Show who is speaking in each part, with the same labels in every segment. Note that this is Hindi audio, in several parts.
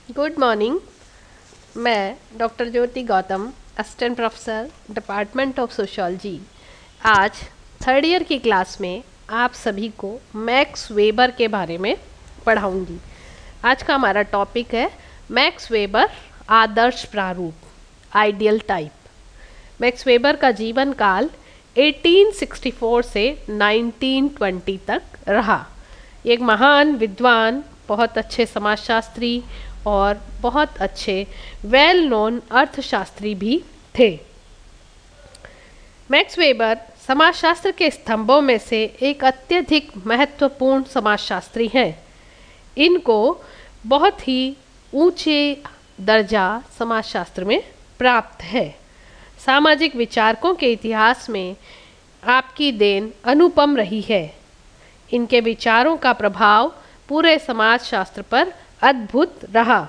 Speaker 1: Good morning. मैं doctor Jyoti Gautam, assistant professor, department of sociology, आज थर्ड ईयर की क्लास में आप सभी को मैक्स वेबर के बारे में पढ़ाऊंगी। आज का हमारा टॉपिक है मैक्स वेबर आदर्श प्रारूप, आइडियल टाइप। मैक्स वेबर का जीवन काल 1864 से 1920 तक रहा। एक महान विद्वान, बहुत अच्छे समाजशास्त्री और बहुत अच्छे वेल नोन अर्थशास्त्री भी थे। मैक्स वेबर समाजशास्त्र के स्तंभों में से एक अत्यधिक महत्वपूर्ण समाजशास्त्री हैं। इनको बहुत ही ऊंचे दर्जा समाजशास्त्र में प्राप्त है। सामाजिक विचारकों के इतिहास में आपकी देन अनुपम रही है। इनके विचारों का प्रभाव पूरे समाजशास्त्र पर अद्भुत रहा।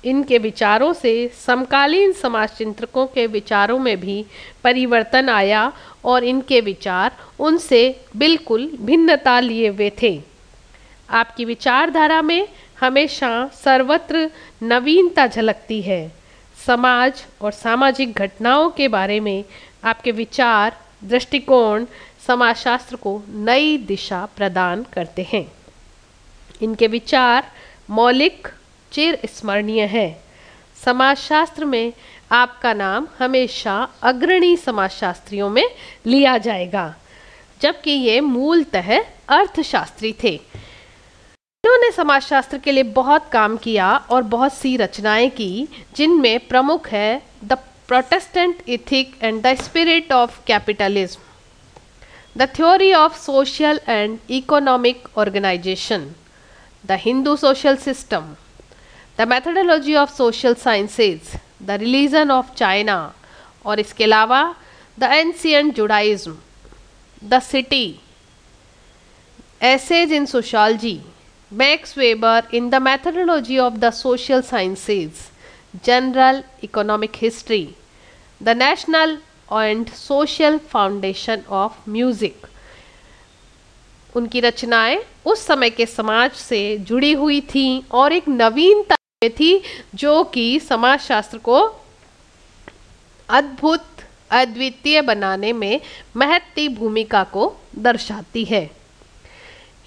Speaker 1: इनके विचारों से समकालीन समाज चिंतकों के विचारों में भी परिवर्तन आया और इनके विचार उनसे बिल्कुल भिन्नता लिए हुए थे। आपकी विचारधारा में हमेशा सर्वत्र नवीनता झलकती है। समाज और सामाजिक घटनाओं के बारे में आपके विचार, दृष्टिकोण समाजशास्त्र को नई दिशा प्रदान करते हैं। इनके विचार मौलिक, चिर स्मरणीय है। समाजशास्त्र में आपका नाम हमेशा अग्रणी समाजशास्त्रियों में लिया जाएगा, जबकि ये मूलतः अर्थशास्त्री थे। इन्होंने समाजशास्त्र के लिए बहुत काम किया और बहुत सी रचनाएं की, जिनमें प्रमुख है the Protestant ethic and the spirit of capitalism, the theory of social and economic organisation, the Hindu social system, the methodology of social sciences, the religion of China, और इसके अलावा the ancient Judaism, the city, essays in sociology, Max Weber in the methodology of the social sciences, general economic history, the national and social foundation of music. उनकी रचनाएं उस समय के समाज से जुड़ी हुई थी और एक नवीनता थी जो कि समाजशास्त्र को अद्भुत, अद्वितीय बनाने में महत्वपूर्ण भूमिका को दर्शाती है।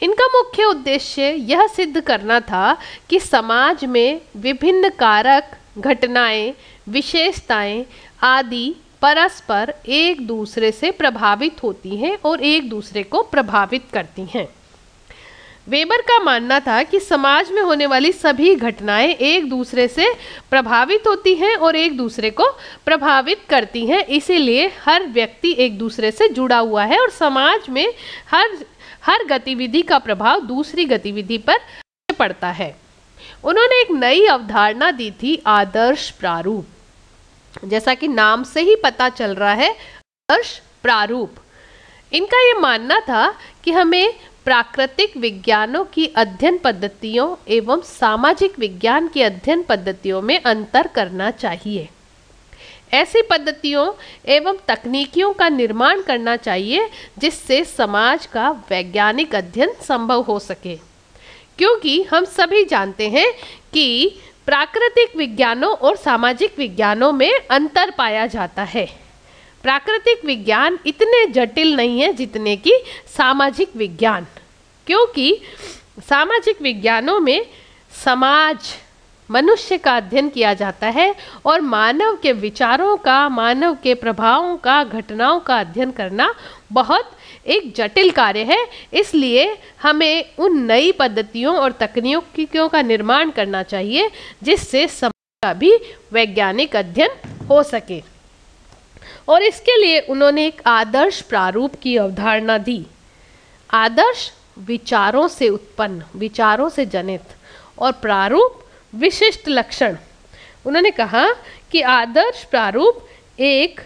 Speaker 1: इनका मुख्य उद्देश्य यह सिद्ध करना था कि समाज में विभिन्न कारक, घटनाएं, विशेषताएं आदि परस्पर एक दूसरे से प्रभावित होती हैं और एक दूसरे को प्रभावित करती हैं। वेबर का मानना था कि समाज में होने वाली सभी घटनाएं एक दूसरे से प्रभावित होती हैं और एक दूसरे को प्रभावित करती हैं। इसीलिए हर व्यक्ति एक दूसरे से जुड़ा हुआ है और समाज में हर गतिविधि का प्रभाव दूसरी गतिविधि पर पड़ता है। उन्होंने एक नई अवधारणा दी थी, आदर्श प्रारूप। जैसा कि नाम से ही पता चल रहा है, आदर्श प्रारूप। इनका ये मानना था कि हमें प्राकृतिक विज्ञानों की अध्ययन पद्धतियों एवं सामाजिक विज्ञान की अध्ययन पद्धतियों में अंतर करना चाहिए। ऐसी पद्धतियों एवं तकनीकियों का निर्माण करना चाहिए जिससे समाज का वैज्ञानिक अध्ययन संभव हो सके, क्योंकि हम सभी जानते हैं कि प्राकृतिक विज्ञानों और सामाजिक विज्ञानों में अंतर पाया जाता है। प्राकृतिक विज्ञान इतने जटिल नहीं है जितने कि सामाजिक विज्ञान, क्योंकि सामाजिक विज्ञानों में समाज, मनुष्य का अध्ययन किया जाता है और मानव के विचारों का, मानव के प्रभावों का, घटनाओं का अध्ययन करना बहुत एक जटिल कार्य है। इसलिए हमें उन नई पद्धतियों और तकनीकों का निर्माण करना चाहिए जिससे समाज का भी वैज्ञानिक अध्ययन हो सके। और इसके लिए उन्होंने एक आदर्श प्रारूप की अवधारणा दी। आदर्श विचारों से उत्पन्न, विचारों से जनित, और प्रारूप विशिष्ट लक्षण। उन्होंने कहा कि आदर्श प्रारूप एक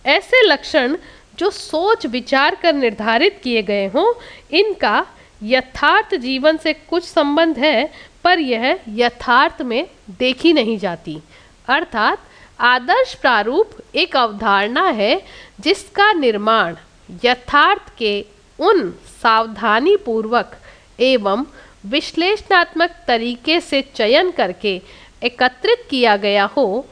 Speaker 1: ऐसे लक्षण जो सोच विचार कर निर्धारित किए गए हों, इनका यथार्थ जीवन से कुछ संबंध है पर यह यथार्थ में देखी नहीं जाती। अर्थात आदर्श प्रारूप एक अवधारणा है जिसका निर्माण यथार्थ के उन सावधानी पूर्वक एवं विश्लेषणात्मक तरीके से चयन करके एकत्रित किया गया हो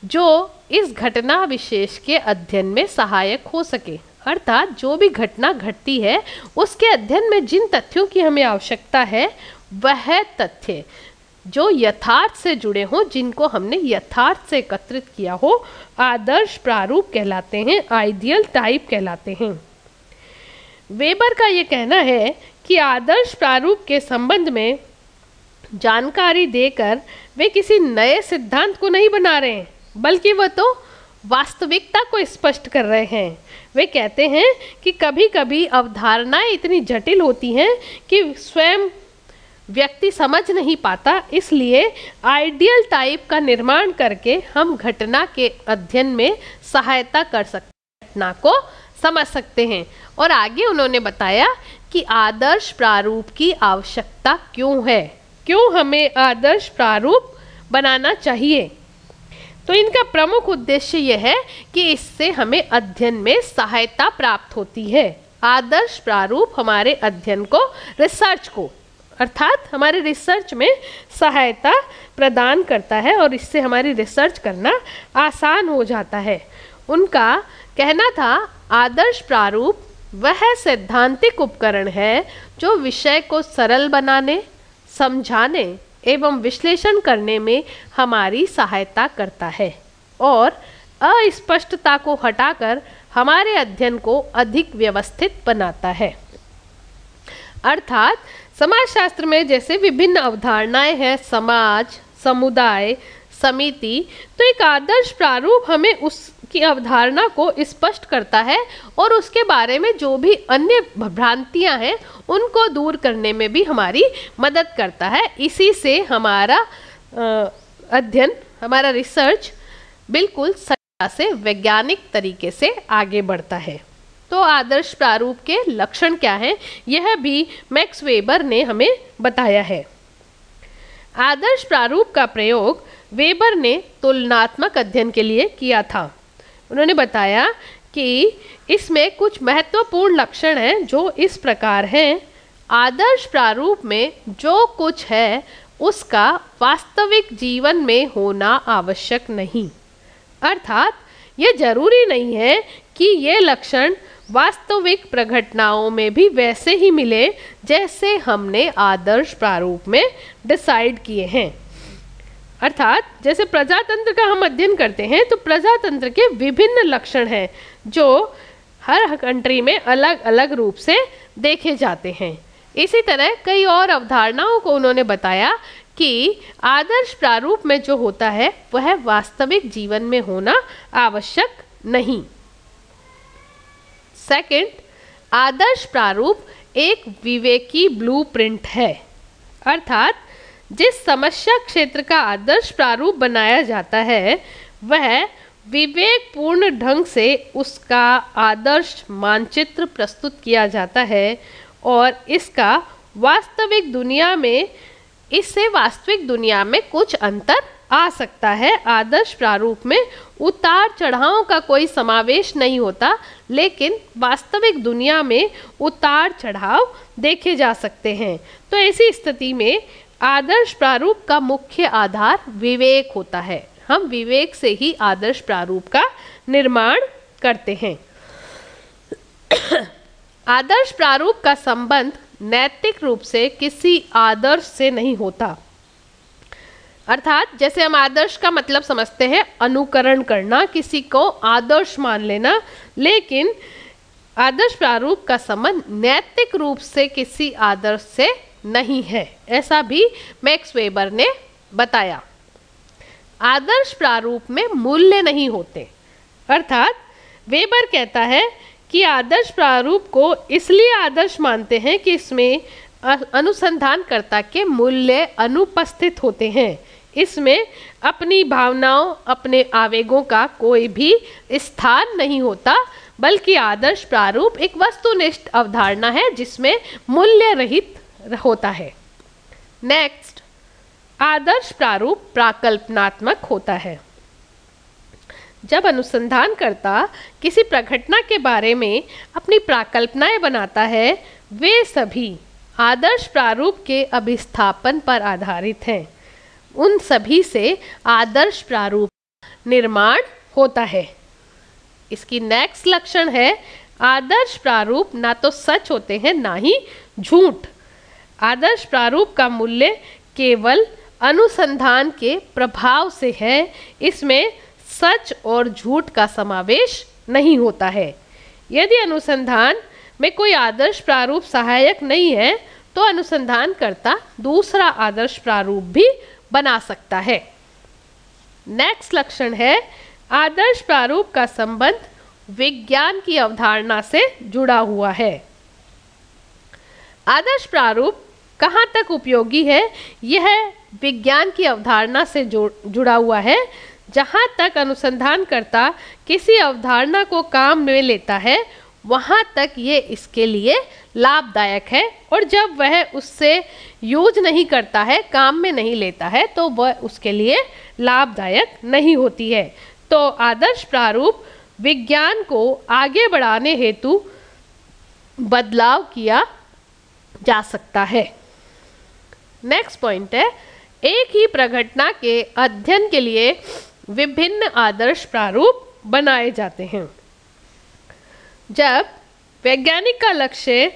Speaker 1: जो इस घटना विशेष के अध्ययन में सहायक हो सके। अर्थात जो भी घटना घटती है उसके अध्ययन में जिन तथ्यों की हमें आवश्यकता है वह तथ्य जो यथार्थ से जुड़े हों, जिनको हमने यथार्थ से एकत्रित किया हो, आदर्श प्रारूप कहलाते हैं, आइडियल टाइप कहलाते हैं। वेबर का ये कहना है कि आदर्श प्रारूप के संबंध में जानकारी देकर वे किसी नए सिद्धांत को नहीं बना रहे हैं, बल्कि वह तो वास्तविकता को स्पष्ट कर रहे हैं। वे कहते हैं कि कभी कभी अवधारणाएं इतनी जटिल होती हैं कि स्वयं व्यक्ति समझ नहीं पाता, इसलिए आइडियल टाइप का निर्माण करके हम घटना के अध्ययन में सहायता कर सकते हैं, घटना को समझ सकते हैं। और आगे उन्होंने बताया कि आदर्श प्रारूप की आवश्यकता क्यों है, क्यों हमें आदर्श प्रारूप बनाना चाहिए। तो इनका प्रमुख उद्देश्य यह है कि इससे हमें अध्ययन में सहायता प्राप्त होती है। आदर्श प्रारूप हमारे अध्ययन को, रिसर्च को, अर्थात हमारे रिसर्च में सहायता प्रदान करता है और इससे हमारी रिसर्च करना आसान हो जाता है। उनका कहना था आदर्श प्रारूप वह सैद्धांतिक उपकरण है जो विषय को सरल बनाने, समझाने एवं विश्लेषण करने में हमारी सहायता करता है और अस्पष्टता को हटाकर हमारे अध्ययन को अधिक व्यवस्थित बनाता है। अर्थात समाजशास्त्र में जैसे विभिन्न अवधारणाएं हैं, समाज, समुदाय, समिति, तो एक आदर्श प्रारूप हमें उसकी अवधारणा को स्पष्ट करता है और उसके बारे में जो भी अन्य भ्रांतियां हैं उनको दूर करने में भी हमारी मदद करता है। इसी से हमारा अध्ययन, हमारा रिसर्च बिल्कुल सही से वैज्ञानिक तरीके से आगे बढ़ता है। तो आदर्श प्रारूप के लक्षण क्या हैं, यह भी मैक्स वेबर ने हमें बताया है। आदर्श प्रारूप का प्रयोग वेबर ने तुलनात्मक अध्ययन के लिए किया था। उन्होंने बताया कि इसमें कुछ महत्वपूर्ण लक्षण हैं जो इस प्रकार हैं। आदर्श प्रारूप में जो कुछ है उसका वास्तविक जीवन में होना आवश्यक नहीं। अर्थात ये जरूरी नहीं है कि ये लक्षण वास्तविक प्रघटनाओं में भी वैसे ही मिले जैसे हमने आदर्श प्रारूप में डिसाइड किए हैं। अर्थात जैसे प्रजातंत्र का हम अध्ययन करते हैं तो प्रजातंत्र के विभिन्न लक्षण हैं जो हर कंट्री में अलग अलग रूप से देखे जाते हैं। इसी तरह कई और अवधारणाओं को उन्होंने बताया कि आदर्श प्रारूप में जो होता है वह वास्तविक जीवन में होना आवश्यक नहीं। सेकंड, आदर्श प्रारूप एक विवेकी ब्लूप्रिंट है। अर्थात जिस समस्या क्षेत्र का आदर्श प्रारूप बनाया जाता है वह विवेकपूर्ण ढंग से उसका आदर्श मानचित्र प्रस्तुत किया जाता है और इसका वास्तविक दुनिया में, इससे वास्तविक दुनिया में कुछ अंतर आ सकता है। आदर्श प्रारूप में उतार चढ़ाव का कोई समावेश नहीं होता, लेकिन वास्तविक दुनिया में उतार चढ़ाव देखे जा सकते हैं। तो ऐसी स्थिति में आदर्श प्रारूप का मुख्य आधार विवेक होता है। हम विवेक से ही आदर्श प्रारूप का निर्माण करते हैं। आदर्श प्रारूप का संबंध नैतिक रूप से किसी आदर्श से नहीं होता। अर्थात जैसे हम आदर्श का मतलब समझते हैं अनुकरण करना, किसी को आदर्श मान लेना, लेकिन आदर्श प्रारूप का संबंध नैतिक रूप से किसी आदर्श से नहीं है, ऐसा भी मैक्स वेबर ने बताया। आदर्श प्रारूप में मूल्य नहीं होते। अर्थात वेबर कहता है कि आदर्श प्रारूप को इसलिए आदर्श मानते हैं कि इसमें अनुसंधानकर्ता के मूल्य अनुपस्थित होते हैं। इसमें अपनी भावनाओं, अपने आवेगों का कोई भी स्थान नहीं होता, बल्कि आदर्श प्रारूप एक वस्तुनिष्ठ अवधारणा है जिसमें मूल्य रहित होता है। नेक्स्ट, आदर्श प्रारूप प्राकल्पनात्मक होता है। जब अनुसंधानकर्ता किसी प्रघटना के बारे में अपनी प्राकल्पनाएं बनाता है, वे सभी आदर्श प्रारूप के अभिस्थापन पर आधारित हैं। उन सभी से आदर्श प्रारूप निर्माण होता है। इसकी नेक्स्ट लक्षण है आदर्श प्रारूप ना तो सच होते हैं ना ही झूठ। आदर्श प्रारूप का मूल्य केवल अनुसंधान के प्रभाव से है, इसमें सच और झूठ का समावेश नहीं होता है। यदि अनुसंधान में कोई आदर्श प्रारूप सहायक नहीं है तो अनुसंधानकर्ता दूसरा आदर्श प्रारूप भी बना सकता है। नेक्स्ट लक्षण है आदर्श प्रारूप का संबंध विज्ञान की अवधारणा से जुड़ा हुआ है। आदर्श प्रारूप कहाँ तक उपयोगी है, यह विज्ञान की अवधारणा से जुड़ा हुआ है। जहाँ तक अनुसंधानकर्ता किसी अवधारणा को काम में लेता है वहाँ तक ये इसके लिए लाभदायक है, और जब वह उससे यूज नहीं करता है, काम में नहीं लेता है, तो वह उसके लिए लाभदायक नहीं होती है। तो आदर्श प्रारूप विज्ञान को आगे बढ़ाने हेतु बदलाव किया जा सकता है। नेक्स्ट पॉइंट है एक ही प्रघटना के अध्ययन के लिए विभिन्न आदर्श प्रारूप बनाए जाते हैं। जब वैज्ञानिक का लक्ष्य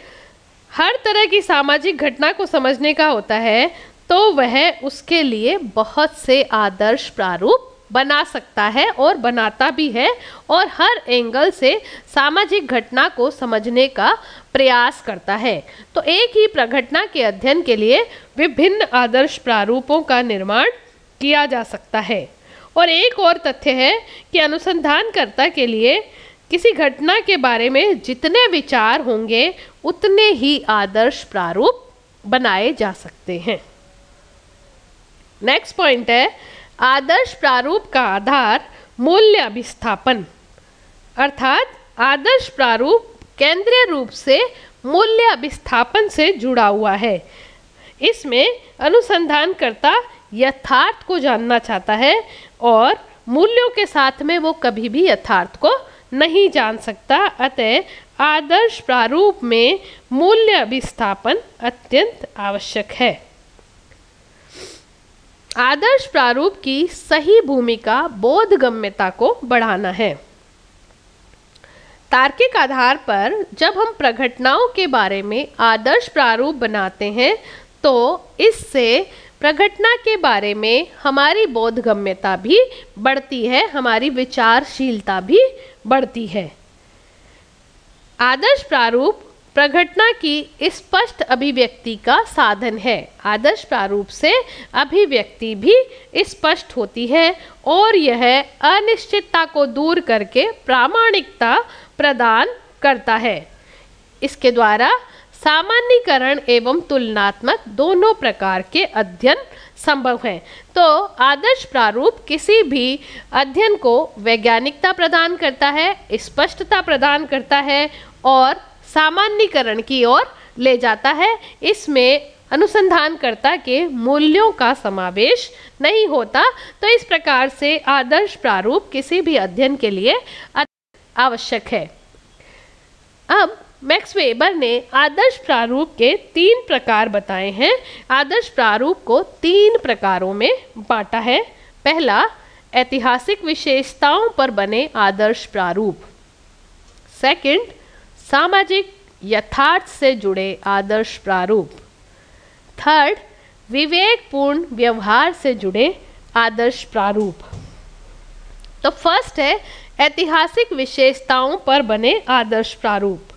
Speaker 1: हर तरह की सामाजिक घटना को समझने का होता है तो वह उसके लिए बहुत से आदर्श प्रारूप बना सकता है और बनाता भी है, और हर एंगल से सामाजिक घटना को समझने का प्रयास करता है। तो एक ही प्रघटना के अध्ययन के लिए विभिन्न आदर्श प्रारूपों का निर्माण किया जा सकता है। और एक और तथ्य है कि अनुसंधानकर्ता के लिए किसी घटना के बारे में जितने विचार होंगे उतने ही आदर्श प्रारूप बनाए जा सकते हैं। नेक्स्ट पॉइंट है आदर्श प्रारूप का आधार मूल्य अभिस्थापन, अर्थात आदर्श प्रारूप केंद्रीय रूप से मूल्य अभिस्थापन से जुड़ा हुआ है। इसमें अनुसंधानकर्ता यथार्थ को जानना चाहता है और मूल्यों के साथ में वो कभी भी यथार्थ को नहीं जान सकता। अतः आदर्श प्रारूप में मूल्य अभिस्थापन अत्यंत आवश्यक है। आदर्श प्रारूप की सही भूमिका बोधगम्यता को बढ़ाना है। तार्किक आधार पर जब हम प्रघटनाओं के बारे में आदर्श प्रारूप बनाते हैं तो इससे प्रघटना के बारे में हमारी बोधगम्यता भी बढ़ती है, हमारी विचारशीलता भी बढ़ती है। आदर्श प्रारूप प्रघटना की स्पष्ट अभिव्यक्ति का साधन है। आदर्श प्रारूप से अभिव्यक्ति भी स्पष्ट होती है और यह अनिश्चितता को दूर करके प्रामाणिकता प्रदान करता है। इसके द्वारा सामान्यीकरण एवं तुलनात्मक दोनों प्रकार के अध्ययन संभव है। तो आदर्श प्रारूप किसी भी अध्ययन को वैज्ञानिकता प्रदान करता है, स्पष्टता प्रदान करता है और सामान्यीकरण की ओर ले जाता है। इसमें अनुसंधानकर्ता के मूल्यों का समावेश नहीं होता। तो इस प्रकार से आदर्श प्रारूप किसी भी अध्ययन के लिए आवश्यक है। अब मैक्स वेबर ने आदर्श प्रारूप के 3 प्रकार बताए हैं। आदर्श प्रारूप को 3 प्रकारों में बांटा है। पहला, ऐतिहासिक विशेषताओं पर बने आदर्श प्रारूप। सेकंड, सामाजिक यथार्थ से जुड़े आदर्श प्रारूप। थर्ड, विवेकपूर्ण व्यवहार से जुड़े आदर्श प्रारूप। तो फर्स्ट है ऐतिहासिक विशेषताओं पर बने आदर्श प्रारूप।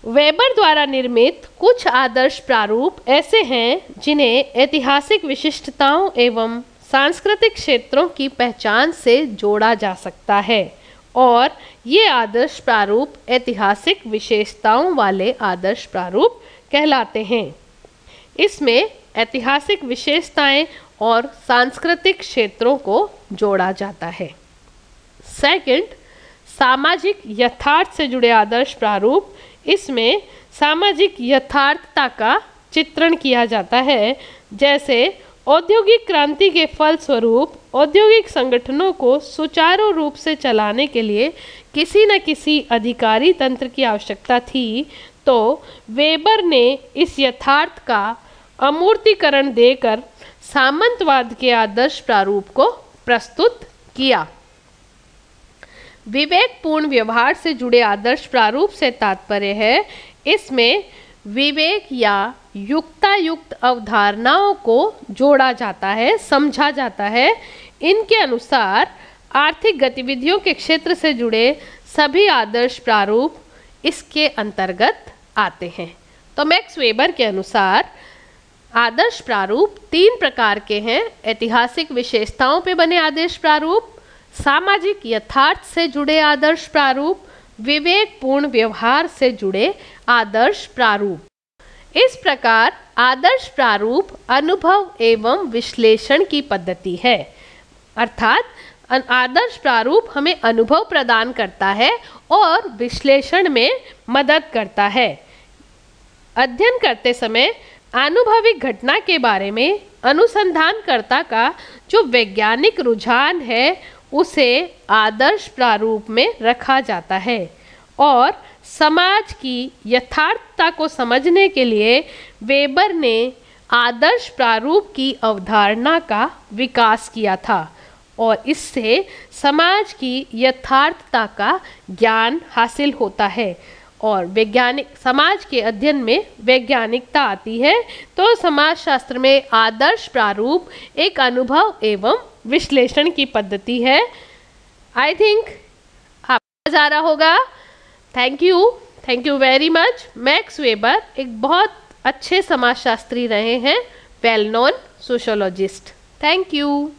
Speaker 1: वेबर द्वारा निर्मित कुछ आदर्श प्रारूप ऐसे हैं जिन्हें ऐतिहासिक विशिष्टताओं एवं सांस्कृतिक क्षेत्रों की पहचान से जोड़ा जा सकता है और ये आदर्श प्रारूप ऐतिहासिक विशेषताओं वाले आदर्श प्रारूप कहलाते हैं। इसमें ऐतिहासिक विशेषताएं और सांस्कृतिक क्षेत्रों को जोड़ा जाता है। सेकंड, सामाजिक यथार्थ से जुड़े आदर्श प्रारूप। इसमें सामाजिक यथार्थता का चित्रण किया जाता है, जैसे औद्योगिक क्रांति के फलस्वरूप औद्योगिक संगठनों को सुचारू रूप से चलाने के लिए किसी न किसी अधिकारी तंत्र की आवश्यकता थी। तो वेबर ने इस यथार्थ का अमूर्तीकरण देकर सामंतवाद के आदर्श प्रारूप को प्रस्तुत किया। विवेकपूर्ण व्यवहार से जुड़े आदर्श प्रारूप से तात्पर्य है इसमें विवेक या युक्तायुक्त अवधारणाओं को जोड़ा जाता है, समझा जाता है। इनके अनुसार आर्थिक गतिविधियों के क्षेत्र से जुड़े सभी आदर्श प्रारूप इसके अंतर्गत आते हैं। तो मैक्स वेबर के अनुसार आदर्श प्रारूप 3 प्रकार के हैं। ऐतिहासिक विशेषताओं पे बने आदर्श प्रारूप, सामाजिक यथार्थ से जुड़े आदर्श प्रारूप, विवेकपूर्ण व्यवहार से जुड़े आदर्श प्रारूप। इस प्रकार आदर्श प्रारूप अनुभव एवं विश्लेषण की पद्धति है, अर्थात आदर्श प्रारूप हमें अनुभव प्रदान करता है और विश्लेषण में मदद करता है। अध्ययन करते समय आनुभविक घटना के बारे में अनुसंधानकर्ता का जो वैज्ञानिक रुझान है उसे आदर्श प्रारूप में रखा जाता है और समाज की यथार्थता को समझने के लिए वेबर ने आदर्श प्रारूप की अवधारणा का विकास किया था और इससे समाज की यथार्थता का ज्ञान हासिल होता है और वैज्ञानिक समाज के अध्ययन में वैज्ञानिकता आती है। तो समाजशास्त्र में आदर्श प्रारूप एक अनुभव एवं विश्लेषण की पद्धति है। आई थिंक आपको समझ आ रहा होगा। Thank you very much. Max weber एक बहुत अच्छे समाजशास्त्री रहे हैं, well known sociologist. Thank you.